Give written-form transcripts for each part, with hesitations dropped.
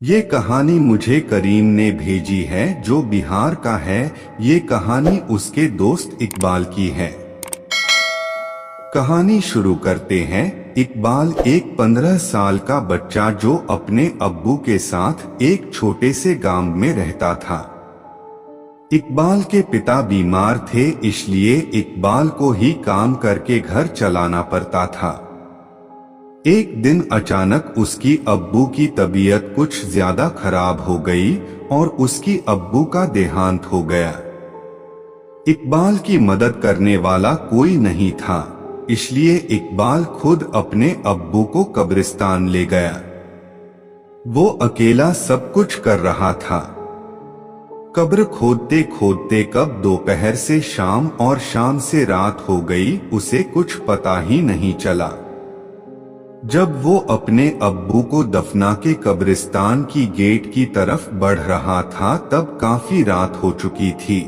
ये कहानी मुझे करीम ने भेजी है जो बिहार का है। ये कहानी उसके दोस्त इकबाल की है। कहानी शुरू करते हैं। इकबाल एक 15 साल का बच्चा जो अपने अब्बू के साथ एक छोटे से गांव में रहता था। इकबाल के पिता बीमार थे, इसलिए इकबाल को ही काम करके घर चलाना पड़ता था। एक दिन अचानक उसकी अब्बू की तबीयत कुछ ज्यादा खराब हो गई और उसकी अब्बू का देहांत हो गया। इकबाल की मदद करने वाला कोई नहीं था, इसलिए इकबाल खुद अपने अब्बू को कब्रिस्तान ले गया। वो अकेला सब कुछ कर रहा था। कब्र खोदते खोदते कब दोपहर से शाम और शाम से रात हो गई, उसे कुछ पता ही नहीं चला। जब वो अपने अब्बू को दफना के कब्रिस्तान की गेट की तरफ बढ़ रहा था तब काफी रात हो चुकी थी।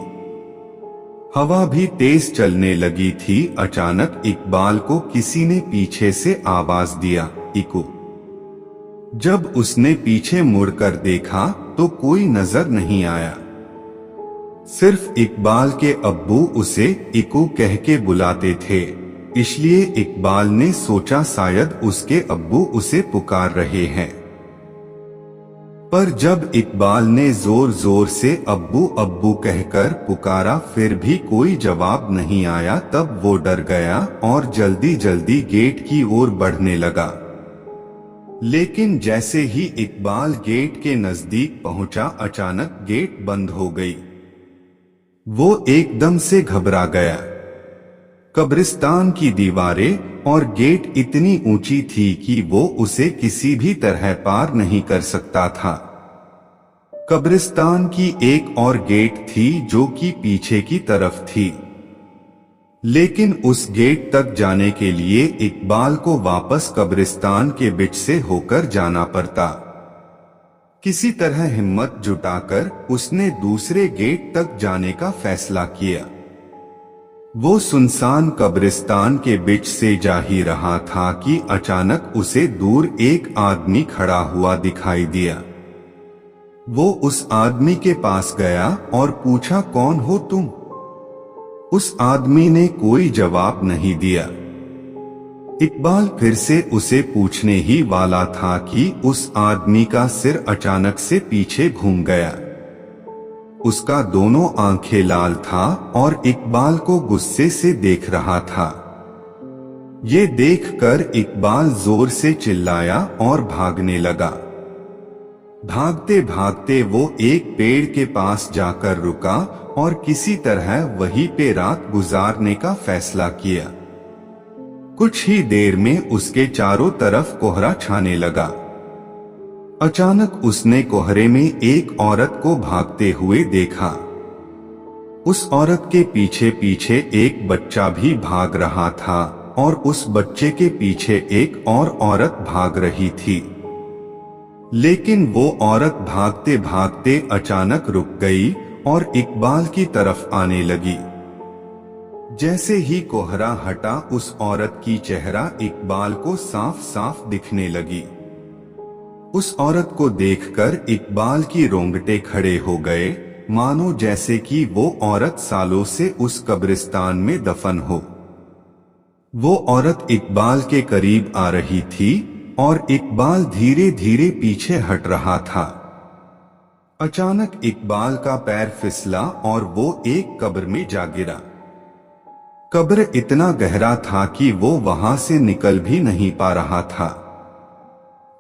हवा भी तेज चलने लगी थी। अचानक इकबाल को किसी ने पीछे से आवाज दिया, इकू। जब उसने पीछे मुड़कर देखा तो कोई नजर नहीं आया। सिर्फ इकबाल के अब्बू उसे इकू कह के बुलाते थे, इसलिए इकबाल ने सोचा शायद उसके अब्बू उसे पुकार रहे हैं। पर जब इकबाल ने जोर जोर से अब्बू अब्बू कहकर पुकारा फिर भी कोई जवाब नहीं आया, तब वो डर गया और जल्दी जल्दी गेट की ओर बढ़ने लगा। लेकिन जैसे ही इकबाल गेट के नजदीक पहुंचा, अचानक गेट बंद हो गई। वो एकदम से घबरा गया। कब्रिस्तान की दीवारें और गेट इतनी ऊंची थी कि वो उसे किसी भी तरह पार नहीं कर सकता था। कब्रिस्तान की एक और गेट थी जो कि पीछे की तरफ थी, लेकिन उस गेट तक जाने के लिए इकबाल को वापस कब्रिस्तान के बीच से होकर जाना पड़ता। किसी तरह हिम्मत जुटाकर उसने दूसरे गेट तक जाने का फैसला किया। वो सुनसान कब्रिस्तान के बीच से जा ही रहा था कि अचानक उसे दूर एक आदमी खड़ा हुआ दिखाई दिया। वो उस आदमी के पास गया और पूछा, कौन हो तुम? उस आदमी ने कोई जवाब नहीं दिया। इकबाल फिर से उसे पूछने ही वाला था कि उस आदमी का सिर अचानक से पीछे घूम गया। उसका दोनों आंखें लाल था और इकबाल को गुस्से से देख रहा था। ये देखकर इकबाल जोर से चिल्लाया और भागने लगा। भागते भागते वो एक पेड़ के पास जाकर रुका और किसी तरह वहीं पे रात गुजारने का फैसला किया। कुछ ही देर में उसके चारों तरफ कोहरा छाने लगा। अचानक उसने कोहरे में एक औरत को भागते हुए देखा। उस औरत के पीछे पीछे एक बच्चा भी भाग रहा था और उस बच्चे के पीछे एक और औरत भाग रही थी। लेकिन वो औरत भागते भागते अचानक रुक गई और इकबाल की तरफ आने लगी। जैसे ही कोहरा हटा, उस औरत की चेहरा इकबाल को साफ साफ दिखने लगी। उस औरत को देखकर इकबाल की रोंगटे खड़े हो गए, मानो जैसे कि वो औरत सालों से उस कब्रिस्तान में दफन हो। वो औरत इकबाल के करीब आ रही थी और इकबाल धीरे धीरे पीछे हट रहा था। अचानक इकबाल का पैर फिसला और वो एक कब्र में जा गिरा। कब्र इतना गहरा था कि वो वहां से निकल भी नहीं पा रहा था।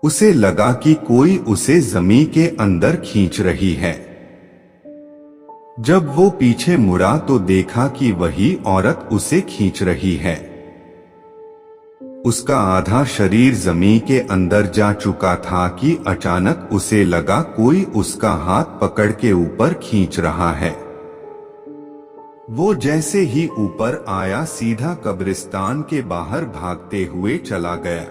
उसे लगा कि कोई उसे जमीन के अंदर खींच रही है। जब वो पीछे मुड़ा तो देखा कि वही औरत उसे खींच रही है। उसका आधा शरीर जमीन के अंदर जा चुका था कि अचानक उसे लगा कोई उसका हाथ पकड़ के ऊपर खींच रहा है। वो जैसे ही ऊपर आया, सीधा कब्रिस्तान के बाहर भागते हुए चला गया।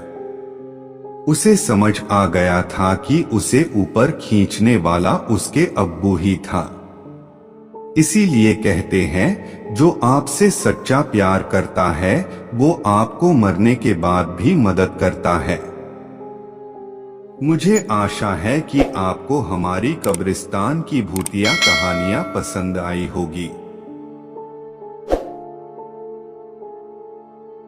उसे समझ आ गया था कि उसे ऊपर खींचने वाला उसके अब्बू ही था। इसीलिए कहते हैं, जो आपसे सच्चा प्यार करता है वो आपको मरने के बाद भी मदद करता है। मुझे आशा है कि आपको हमारी कब्रिस्तान की भूतिया कहानियां पसंद आई होगी।